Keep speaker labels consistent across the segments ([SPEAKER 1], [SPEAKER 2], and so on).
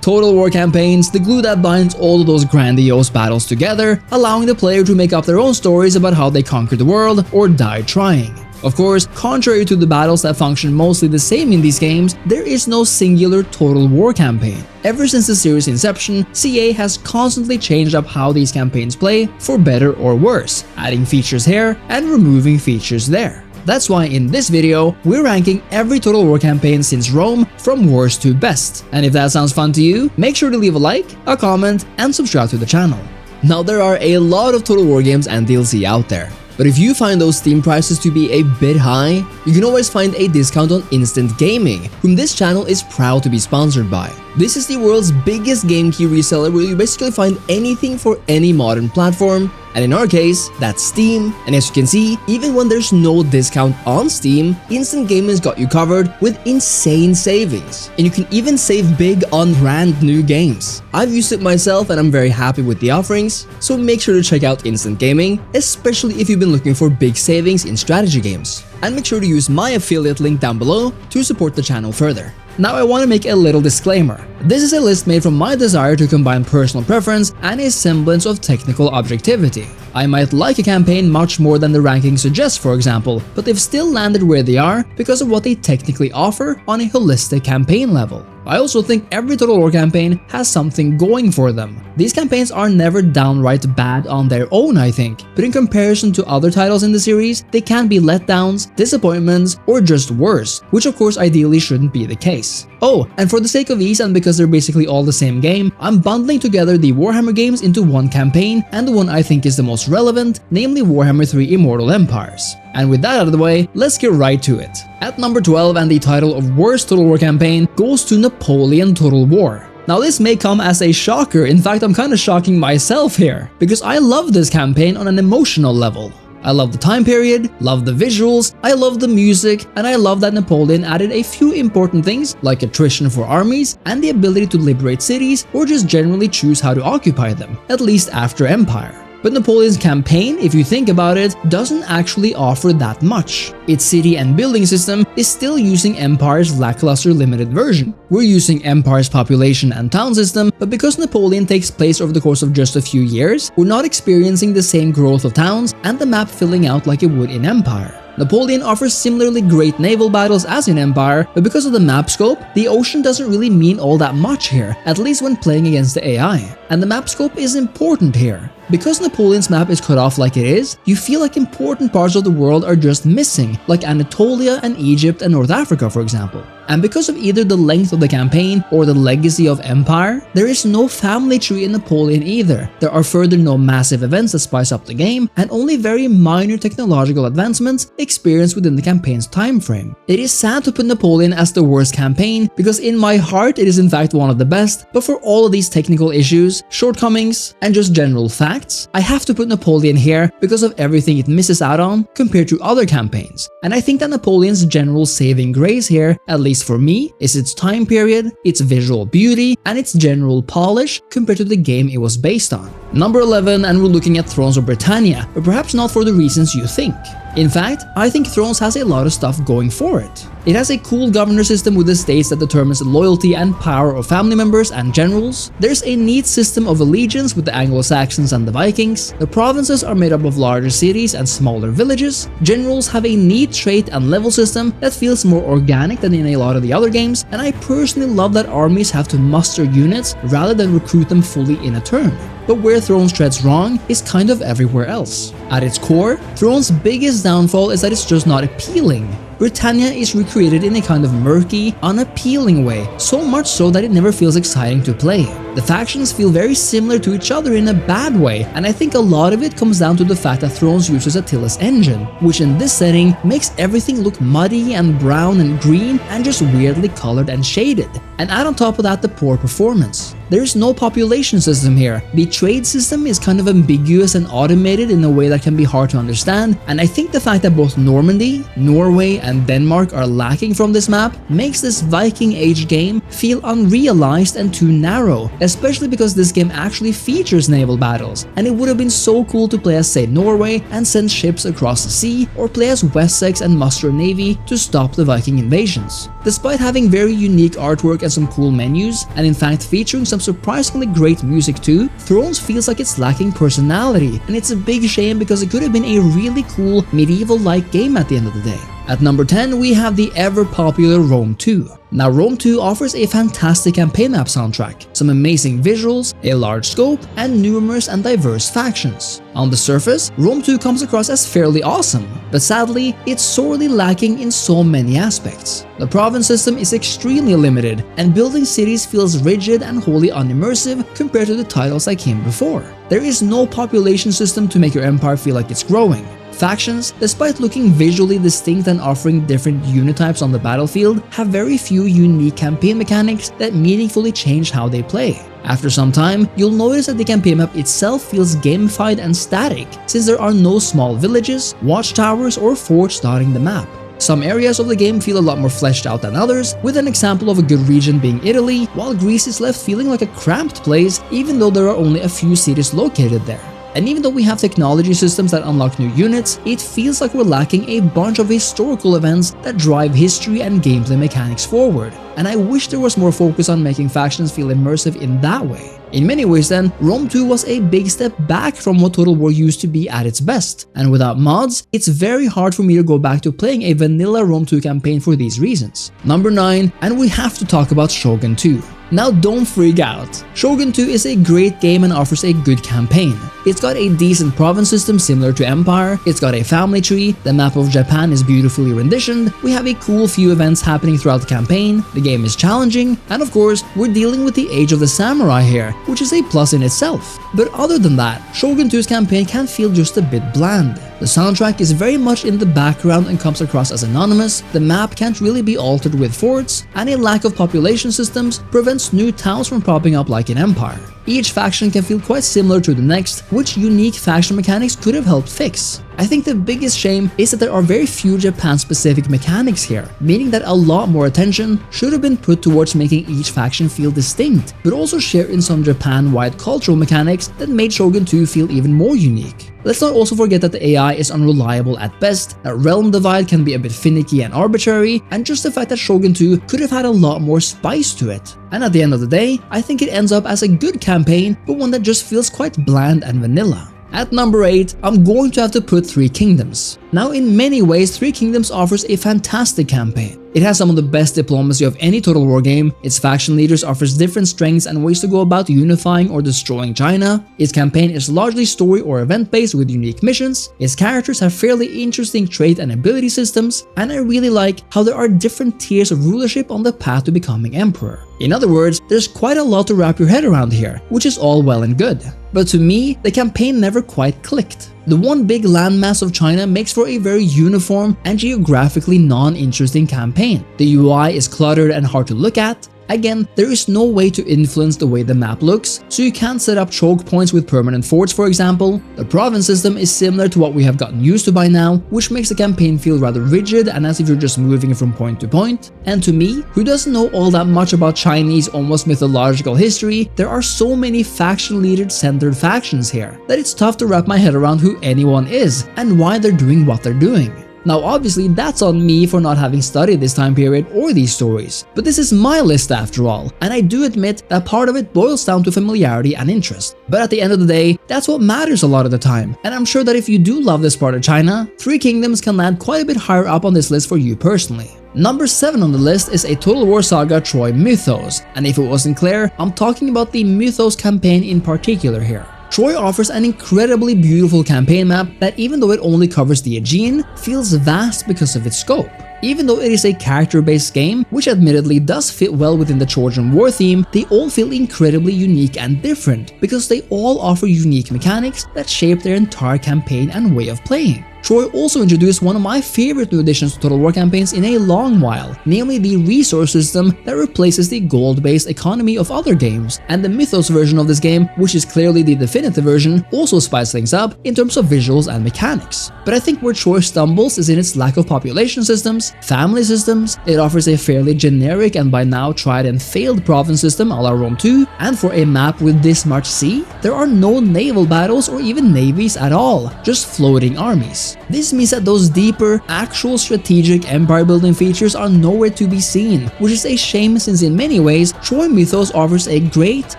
[SPEAKER 1] Total War campaigns, the glue that binds all of those grandiose battles together, allowing the player to make up their own stories about how they conquered the world or died trying. Of course, contrary to the battles that function mostly the same in these games, there is no singular Total War campaign. Ever since the series' inception, CA has constantly changed up how these campaigns play, for better or worse, adding features here and removing features there. That's why in this video, we're ranking every Total War campaign since Rome from worst to best. And if that sounds fun to you, make sure to leave a like, a comment, and subscribe to the channel. Now there are a lot of Total War games and DLC out there. But if you find those Steam prices to be a bit high, you can always find a discount on Instant Gaming, whom this channel is proud to be sponsored by. This is the world's biggest game key reseller where you basically find anything for any modern platform, and in our case, that's Steam. And as you can see, even when there's no discount on Steam, Instant Gaming's got you covered with insane savings. And you can even save big on brand new games. I've used it myself and I'm very happy with the offerings, so make sure to check out Instant Gaming, especially if you've been looking for big savings in strategy games. And make sure to use my affiliate link down below to support the channel further. Now I want to make a little disclaimer. This is a list made from my desire to combine personal preference and a semblance of technical objectivity. I might like a campaign much more than the ranking suggests, for example, but they've still landed where they are because of what they technically offer on a holistic campaign level. I also think every Total War campaign has something going for them. These campaigns are never downright bad on their own, I think, but in comparison to other titles in the series, they can be letdowns, disappointments, or just worse, which of course ideally shouldn't be the case. Oh, and for the sake of ease and because they're basically all the same game, I'm bundling together the Warhammer games into one campaign and the one I think is the most relevant, namely Warhammer 3 Immortal Empires. And with that out of the way, let's get right to it. At number 12 and the title of Worst Total War Campaign goes to Napoleon Total War. Now this may come as a shocker, in fact I'm kinda shocking myself here, because I love this campaign on an emotional level. I love the time period, love the visuals, I love the music, and I love that Napoleon added a few important things like attrition for armies and the ability to liberate cities or just generally choose how to occupy them, at least after Empire. But Napoleon's campaign, if you think about it, doesn't actually offer that much. Its city and building system is still using Empire's lackluster limited version. We're using Empire's population and town system, but because Napoleon takes place over the course of just a few years, we're not experiencing the same growth of towns and the map filling out like it would in Empire. Napoleon offers similarly great naval battles as in Empire, but because of the map scope, the ocean doesn't really mean all that much here, at least when playing against the AI. And the map scope is important here. Because Napoleon's map is cut off like it is, you feel like important parts of the world are just missing, like Anatolia and Egypt and North Africa, for example. And because of either the length of the campaign or the legacy of Empire, there is no family tree in Napoleon either. There are further no massive events that spice up the game, and only very minor technological advancements experienced within the campaign's time frame. It is sad to put Napoleon as the worst campaign, because in my heart it is in fact one of the best, but for all of these technical issues, shortcomings, and just general facts, I have to put Napoleon here because of everything it misses out on compared to other campaigns. And I think that Napoleon's general saving grace here, at least for me, is its time period, its visual beauty, and its general polish compared to the game it was based on. Number 11, and we're looking at Thrones of Britannia, but perhaps not for the reasons you think. In fact, I think Thrones has a lot of stuff going for it. It has a cool governor system with estates that determines the loyalty and power of family members and generals. There's a neat system of allegiance with the Anglo-Saxons and the Vikings. The provinces are made up of larger cities and smaller villages. Generals have a neat trait and level system that feels more organic than in a lot of the other games, and I personally love that armies have to muster units rather than recruit them fully in a turn. But where Thrones treads wrong is kind of everywhere else. At its core, Thrones' biggest downfall is that it's just not appealing. Britannia is recreated in a kind of murky, unappealing way, so much so that it never feels exciting to play. The factions feel very similar to each other in a bad way, and I think a lot of it comes down to the fact that Thrones uses Attila's engine, which in this setting makes everything look muddy and brown and green and just weirdly colored and shaded. And add on top of that the poor performance. there's no population system here. The trade system is kind of ambiguous and automated in a way that can be hard to understand, and I think the fact that both Normandy, Norway, and Denmark are lacking from this map makes this Viking Age game feel unrealized and too narrow, especially because this game actually features naval battles, and it would have been so cool to play as, say, Norway and send ships across the sea, or play as Wessex and muster a navy to stop the Viking invasions. Despite having very unique artwork and some cool menus, and in fact featuring some surprisingly great music too, Thrones feels like it's lacking personality, and it's a big shame because it could have been a really cool medieval-like game at the end of the day. At number 10, we have the ever-popular Rome 2. Now, Rome 2 offers a fantastic campaign map soundtrack, some amazing visuals, a large scope, and numerous and diverse factions. On the surface, Rome 2 comes across as fairly awesome, but sadly, it's sorely lacking in so many aspects. The province system is extremely limited, and building cities feels rigid and wholly unimmersive compared to the titles that came before. There is no population system to make your empire feel like it's growing. Factions, despite looking visually distinct and offering different unit types on the battlefield, have very few unique campaign mechanics that meaningfully change how they play. After some time, you'll notice that the campaign map itself feels gamified and static, since there are no small villages, watchtowers, or forts dotting the map. Some areas of the game feel a lot more fleshed out than others, with an example of a good region being Italy, while Greece is left feeling like a cramped place even though there are only a few cities located there. And even though we have technology systems that unlock new units, it feels like we're lacking a bunch of historical events that drive history and gameplay mechanics forward. And I wish there was more focus on making factions feel immersive in that way. In many ways then, Rome 2 was a big step back from what Total War used to be at its best, and without mods, it's very hard for me to go back to playing a vanilla Rome 2 campaign for these reasons. Number 9, and we have to talk about Shogun 2. Now don't freak out. Shogun 2 is a great game and offers a good campaign. It's got a decent province system similar to Empire, it's got a family tree, the map of Japan is beautifully renditioned, we have a cool few events happening throughout the campaign, the game is challenging, and of course, we're dealing with the age of the samurai here, which is a plus in itself. But other than that, Shogun 2's campaign can feel just a bit bland. The soundtrack is very much in the background and comes across as anonymous, the map can't really be altered with forts, and a lack of population systems prevents new towns from popping up like in Empire. Each faction can feel quite similar to the next, which unique faction mechanics could have helped fix. I think the biggest shame is that there are very few Japan-specific mechanics here, meaning that a lot more attention should have been put towards making each faction feel distinct, but also share in some Japan-wide cultural mechanics that made Shogun 2 feel even more unique. Let's not also forget that the AI is unreliable at best, that realm divide can be a bit finicky and arbitrary, and just the fact that Shogun 2 could have had a lot more spice to it. And at the end of the day, I think it ends up as a good campaign, but one that just feels quite bland and vanilla. At number 8, I'm going to have to put Three Kingdoms. Now, in many ways, Three Kingdoms offers a fantastic campaign. It has some of the best diplomacy of any Total War game, its faction leaders offers different strengths and ways to go about unifying or destroying China, its campaign is largely story or event based with unique missions, its characters have fairly interesting trait and ability systems, and I really like how there are different tiers of rulership on the path to becoming emperor. In other words, there's quite a lot to wrap your head around here, which is all well and good. But to me, the campaign never quite clicked. The one big landmass of China makes for a very uniform and geographically non-interesting campaign. The UI is cluttered and hard to look at. Again, there is no way to influence the way the map looks, so you can't set up choke points with permanent forts, for example. The province system is similar to what we have gotten used to by now, which makes the campaign feel rather rigid and as if you're just moving from point to point. And to me, who doesn't know all that much about Chinese almost mythological history, there are so many faction leader-centered factions here that it's tough to wrap my head around who anyone is and why they're doing what they're doing. Now obviously that's on me for not having studied this time period or these stories, but this is my list after all, and I do admit that part of it boils down to familiarity and interest. But at the end of the day, that's what matters a lot of the time, and I'm sure that if you do love this part of China, Three Kingdoms can land quite a bit higher up on this list for you personally. Number 7 on the list is a Total War Saga Troy Mythos, and if it wasn't clear, I'm talking about the Mythos campaign in particular here. Troy offers an incredibly beautiful campaign map that, even though it only covers the Aegean, feels vast because of its scope. Even though it is a character-based game, which admittedly does fit well within the Trojan War theme, they all feel incredibly unique and different because they all offer unique mechanics that shape their entire campaign and way of playing. Troy also introduced one of my favorite new additions to Total War campaigns in a long while, namely the resource system that replaces the gold-based economy of other games, and the Mythos version of this game, which is clearly the definitive version, also spices things up in terms of visuals and mechanics. But I think where Troy stumbles is in its lack of population systems, family systems. It offers a fairly generic and by now tried and failed province system a la Rome 2, and for a map with this much sea, there are no naval battles or even navies at all, just floating armies. This means that those deeper, actual strategic empire building features are nowhere to be seen, which is a shame since in many ways, Troy Mythos offers a great,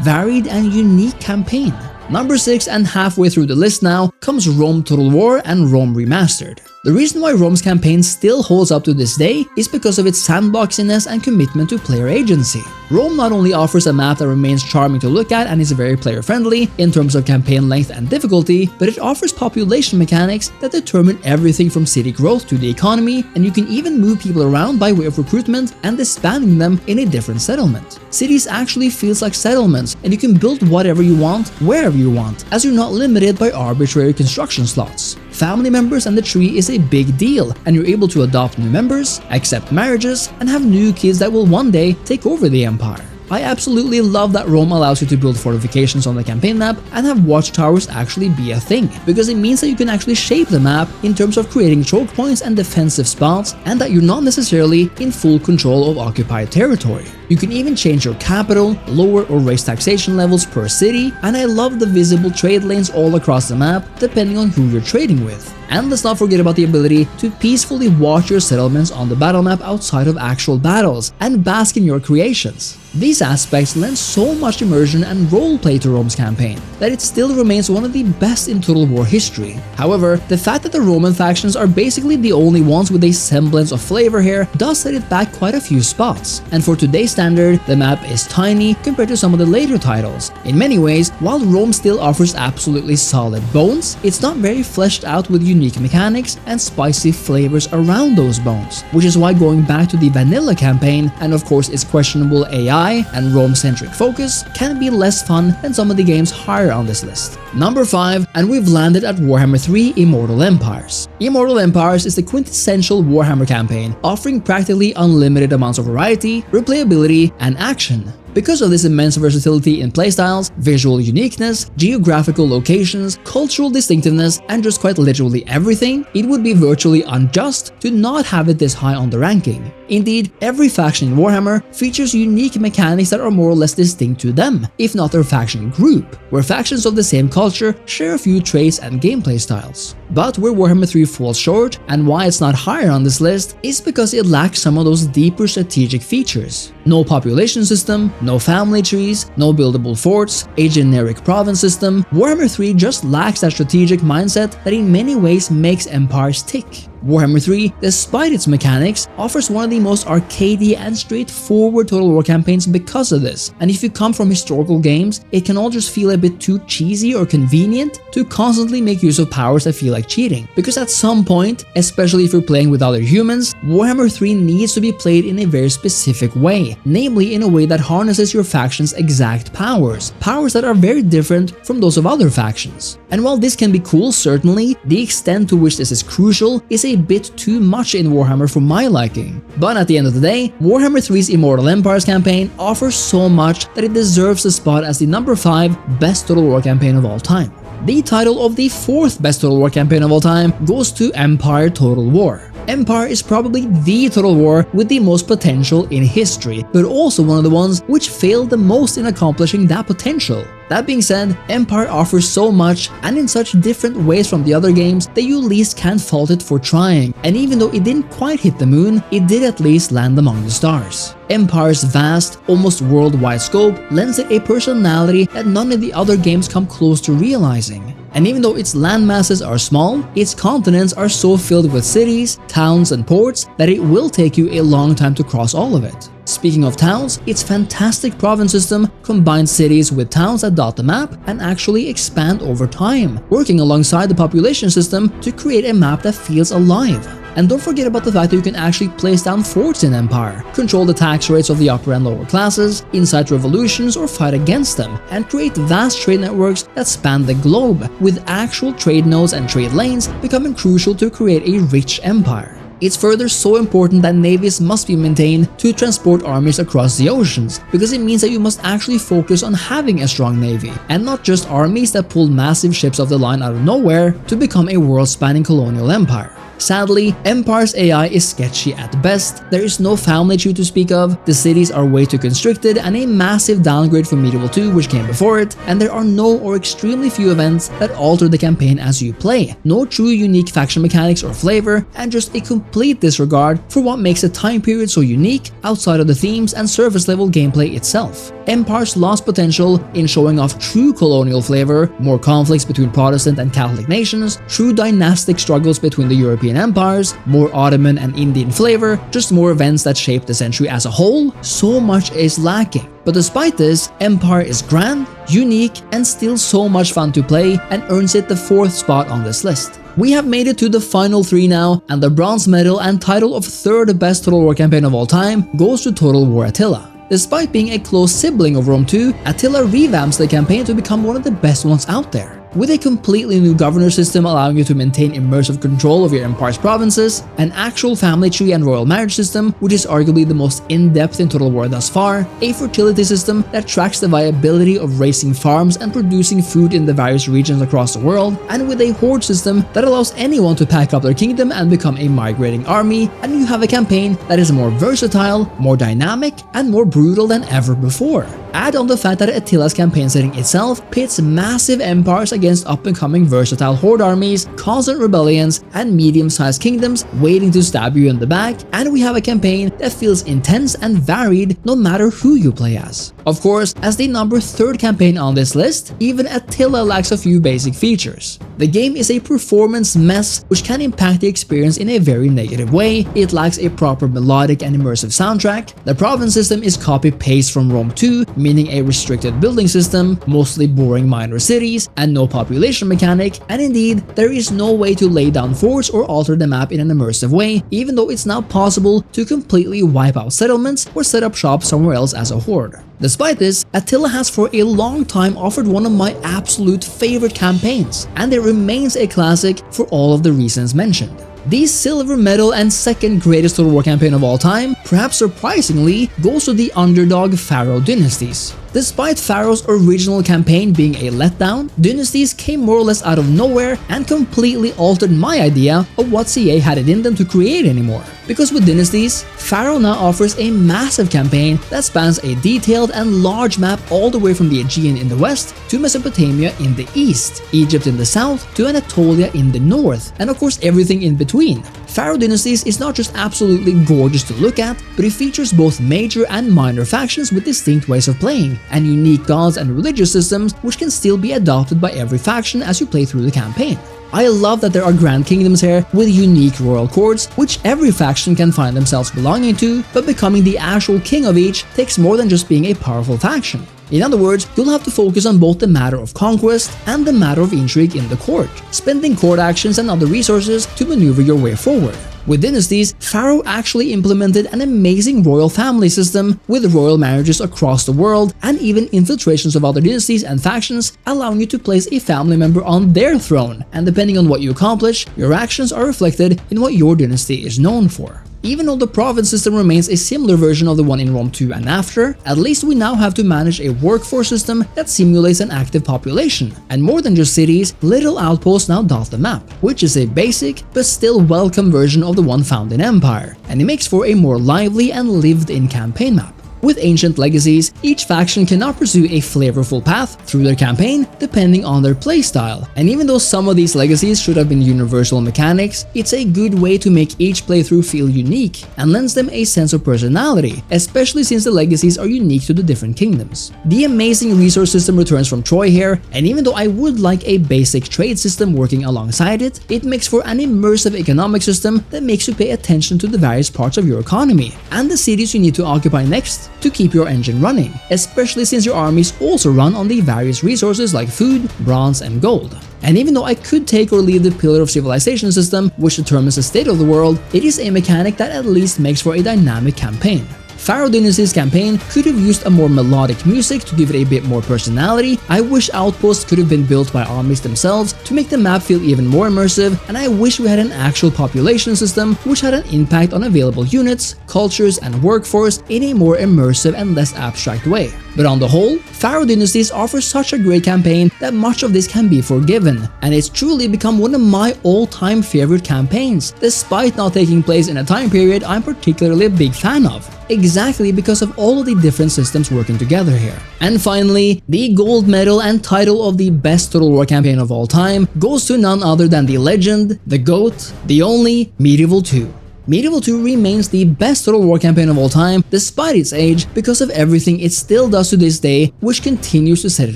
[SPEAKER 1] varied and unique campaign. Number 6, and halfway through the list now, comes Rome Total War and Rome Remastered. The reason why Rome's campaign still holds up to this day is because of its sandboxiness and commitment to player agency. Rome not only offers a map that remains charming to look at and is very player friendly in terms of campaign length and difficulty, but it offers population mechanics that determine everything from city growth to the economy, and you can even move people around by way of recruitment and disbanding them in a different settlement. Cities actually feels like settlements, and you can build whatever you want, wherever you want, as you're not limited by arbitrary construction slots. Family members and the tree is a big deal, and you're able to adopt new members, accept marriages, and have new kids that will one day take over the empire. I absolutely love that Rome allows you to build fortifications on the campaign map and have watchtowers actually be a thing, because it means that you can actually shape the map in terms of creating choke points and defensive spots, and that you're not necessarily in full control of occupied territory. You can even change your capital, lower or raise taxation levels per city, and I love the visible trade lanes all across the map depending on who you're trading with. And let's not forget about the ability to peacefully watch your settlements on the battle map outside of actual battles and bask in your creations. These aspects lend so much immersion and roleplay to Rome's campaign that it still remains one of the best in Total War history. However, the fact that the Roman factions are basically the only ones with a semblance of flavor here does set it back quite a few spots, and for today's standard, the map is tiny compared to some of the later titles. In many ways, while Rome still offers absolutely solid bones, it's not very fleshed out with unique mechanics and spicy flavors around those bones, which is why going back to the vanilla campaign, and of course its questionable AI and Rome-centric focus, can be less fun than some of the games higher on this list. Number 5, and we've landed at Warhammer 3 Immortal Empires. Immortal Empires is the quintessential Warhammer campaign, offering practically unlimited amounts of variety, replayability, and action. Because of this immense versatility in playstyles, visual uniqueness, geographical locations, cultural distinctiveness, and just quite literally everything, it would be virtually unjust to not have it this high on the ranking. Indeed, every faction in Warhammer features unique mechanics that are more or less distinct to them, if not their faction group, where factions of the same culture share a few traits and gameplay styles. But where Warhammer 3 falls short, and why it's not higher on this list, is because it lacks some of those deeper strategic features. No population system, no family trees, no buildable forts, a generic province system. Warhammer 3 just lacks that strategic mindset that in many ways makes empires tick. Warhammer 3, despite its mechanics, offers one of the most arcadey and straightforward Total War campaigns because of this, and if you come from historical games, it can all just feel a bit too cheesy or convenient to constantly make use of powers that feel like cheating, because at some point, especially if you're playing with other humans, Warhammer 3 needs to be played in a very specific way, namely in a way that harnesses your faction's exact powers that are very different from those of other factions. And while this can be cool, certainly, the extent to which this is crucial is a bit too much in Warhammer for my liking. But at the end of the day, Warhammer 3's Immortal Empires campaign offers so much that it deserves a spot as the number 5 best Total War campaign of all time. The title of the 4th best Total War campaign of all time goes to Empire Total War. Empire is probably the Total War with the most potential in history, but also one of the ones which failed the most in accomplishing that potential. That being said, Empire offers so much and in such different ways from the other games that you at least can't fault it for trying, and even though it didn't quite hit the moon, it did at least land among the stars. Empire's vast, almost worldwide scope lends it a personality that none of the other games come close to realizing. And even though its land masses are small, its continents are so filled with cities, towns, and ports that it will take you a long time to cross all of it. Speaking of towns, its fantastic province system combines cities with towns that dot the map and actually expand over time, working alongside the population system to create a map that feels alive. And don't forget about the fact that you can actually place down forts in Empire, control the tax rates of the upper and lower classes, incite revolutions or fight against them, and create vast trade networks that span the globe, with actual trade nodes and trade lanes becoming crucial to create a rich empire. It's further so important that navies must be maintained to transport armies across the oceans, because it means that you must actually focus on having a strong navy, and not just armies that pull massive ships off the line out of nowhere to become a world-spanning colonial empire. Sadly, Empire's AI is sketchy at best, there is no family tree to speak of, the cities are way too constricted and a massive downgrade from Medieval 2 which came before it, and there are no or extremely few events that alter the campaign as you play, no true unique faction mechanics or flavor, and just a complete disregard for what makes a time period so unique outside of the themes and surface level gameplay itself. Empire's lost potential in showing off true colonial flavor, more conflicts between Protestant and Catholic nations, true dynastic struggles between the European empires, more Ottoman and Indian flavor, just more events that shape the century as a whole, so much is lacking. But despite this, Empire is grand, unique, and still so much fun to play, and earns it the 4th spot on this list. We have made it to the final 3 now, and the bronze medal and title of 3rd best Total War campaign of all time goes to Total War Attila. Despite being a close sibling of Rome 2, Attila revamps the campaign to become one of the best ones out there. With a completely new governor system allowing you to maintain immersive control of your empire's provinces, an actual family tree and royal marriage system, which is arguably the most in-depth in Total War thus far, a fertility system that tracks the viability of raising farms and producing food in the various regions across the world, and with a horde system that allows anyone to pack up their kingdom and become a migrating army, and you have a campaign that is more versatile, more dynamic, and more brutal than ever before. Add on the fact that Attila's campaign setting itself pits massive empires against up-and-coming versatile horde armies, constant rebellions, and medium-sized kingdoms waiting to stab you in the back, and we have a campaign that feels intense and varied no matter who you play as. Of course, as the number 3rd campaign on this list, even Attila lacks a few basic features. The game is a performance mess which can impact the experience in a very negative way. It lacks a proper melodic and immersive soundtrack. The province system is copy-paste from Rome 2, meaning a restricted building system, mostly boring minor cities, and no population mechanic, and indeed, there is no way to lay down forts or alter the map in an immersive way, even though it's now possible to completely wipe out settlements or set up shop somewhere else as a horde. Despite this, Attila has for a long time offered one of my absolute favorite campaigns, and it remains a classic for all of the reasons mentioned. The silver medal and 2nd greatest Total War campaign of all time, perhaps surprisingly, goes to the underdog Pharaoh Dynasties. Despite Pharaoh's original campaign being a letdown, Dynasties came more or less out of nowhere and completely altered my idea of what CA had it in them to create anymore. Because with Dynasties, Pharaoh now offers a massive campaign that spans a detailed and large map all the way from the Aegean in the west to Mesopotamia in the east, Egypt in the south to Anatolia in the north, and of course everything in between. Pharaoh Dynasties is not just absolutely gorgeous to look at, but it features both major and minor factions with distinct ways of playing, and unique gods and religious systems which can still be adopted by every faction as you play through the campaign. I love that there are grand kingdoms here with unique royal courts, which every faction can find themselves belonging to, but becoming the actual king of each takes more than just being a powerful faction. In other words, you'll have to focus on both the matter of conquest and the matter of intrigue in the court, spending court actions and other resources to maneuver your way forward. With Dynasties, Pharaoh actually implemented an amazing royal family system with royal marriages across the world and even infiltrations of other dynasties and factions, allowing you to place a family member on their throne, and depending on what you accomplish, your actions are reflected in what your dynasty is known for. Even though the province system remains a similar version of the one in Rome 2 and after, at least we now have to manage a workforce system that simulates an active population. And more than just cities, little outposts now dot the map, which is a basic but still welcome version of the one found in Empire, and it makes for a more lively and lived-in campaign map. With ancient legacies, each faction can now pursue a flavorful path through their campaign depending on their playstyle, and even though some of these legacies should have been universal mechanics, it's a good way to make each playthrough feel unique and lends them a sense of personality, especially since the legacies are unique to the different kingdoms. The amazing resource system returns from Troy here, and even though I would like a basic trade system working alongside it, it makes for an immersive economic system that makes you pay attention to the various parts of your economy and the cities you need to occupy next best to keep your engine running, especially since your armies also run on the various resources like food, bronze, and gold. And even though I could take or leave the Pillar of Civilization system, which determines the state of the world, it is a mechanic that at least makes for a dynamic campaign. Pharaoh Dynasty's campaign could have used a more melodic music to give it a bit more personality. I wish outposts could have been built by armies themselves to make the map feel even more immersive, and I wish we had an actual population system which had an impact on available units, cultures, and workforce in a more immersive and less abstract way. But on the whole, Pharaoh Dynasties offers such a great campaign that much of this can be forgiven, and it's truly become one of my all-time favorite campaigns, despite not taking place in a time period I'm particularly a big fan of. Exactly because of all of the different systems working together here. And finally, the gold medal and title of the best Total War campaign of all time goes to none other than the legend, the GOAT, the only Medieval 2. Medieval 2 remains the best Total War campaign of all time despite its age because of everything it still does to this day, which continues to set it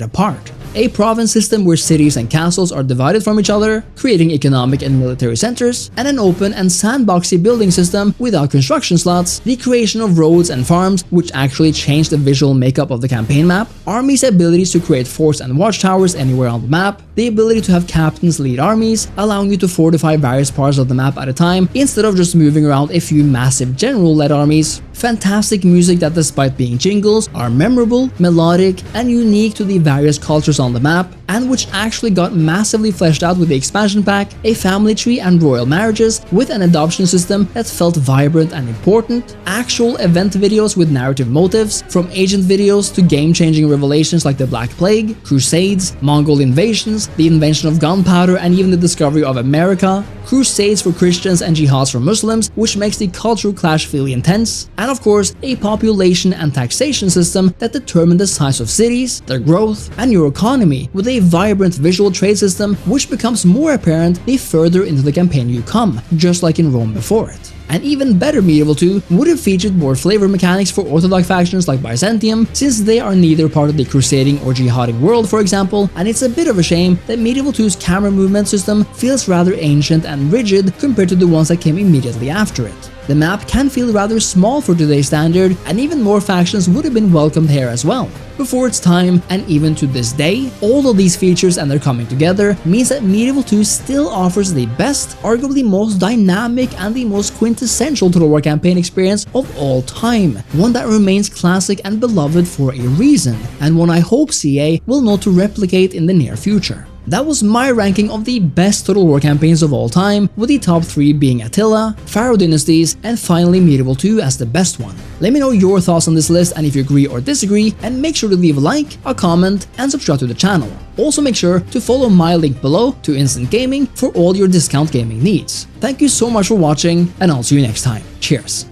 [SPEAKER 1] apart. A province system where cities and castles are divided from each other, creating economic and military centers, and an open and sandboxy building system without construction slots, the creation of roads and farms which actually changed the visual makeup of the campaign map, armies' abilities to create forts and watchtowers anywhere on the map, the ability to have captains lead armies, allowing you to fortify various parts of the map at a time instead of just moving around a few massive general-led armies, fantastic music that despite being jingles are memorable, melodic, and unique to the various cultures on the map, and which actually got massively fleshed out with the expansion pack, a family tree and royal marriages with an adoption system that felt vibrant and important, actual event videos with narrative motives, from agent videos to game-changing revelations like the Black Plague, Crusades, Mongol invasions, the invention of gunpowder, and even the discovery of America, crusades for Christians and jihads for Muslims, which makes the cultural clash feel intense, and of course a population and taxation system that determine the size of cities, their growth, and your economy, with a vibrant visual trade system which becomes more apparent the further into the campaign you come, just like in Rome before it. An even better Medieval 2 would have featured more flavor mechanics for Orthodox factions like Byzantium, since they are neither part of the crusading or jihading world, for example, and it's a bit of a shame that Medieval 2's camera movement system feels rather ancient and rigid compared to the ones that came immediately after it. The map can feel rather small for today's standard, and even more factions would have been welcomed here as well. Before its time, and even to this day, all of these features and their coming together means that Medieval 2 still offers the best, arguably most dynamic, and the most quintessential Total War campaign experience of all time. One that remains classic and beloved for a reason, and one I hope CA will know to replicate in the near future. That was my ranking of the best Total War campaigns of all time, with the top 3 being Attila, Pharaoh Dynasties, and finally Medieval 2 as the best one. Let me know your thoughts on this list and if you agree or disagree, and make sure to leave a like, a comment, and subscribe to the channel. Also make sure to follow my link below to Instant Gaming for all your discount gaming needs. Thank you so much for watching, and I'll see you next time. Cheers!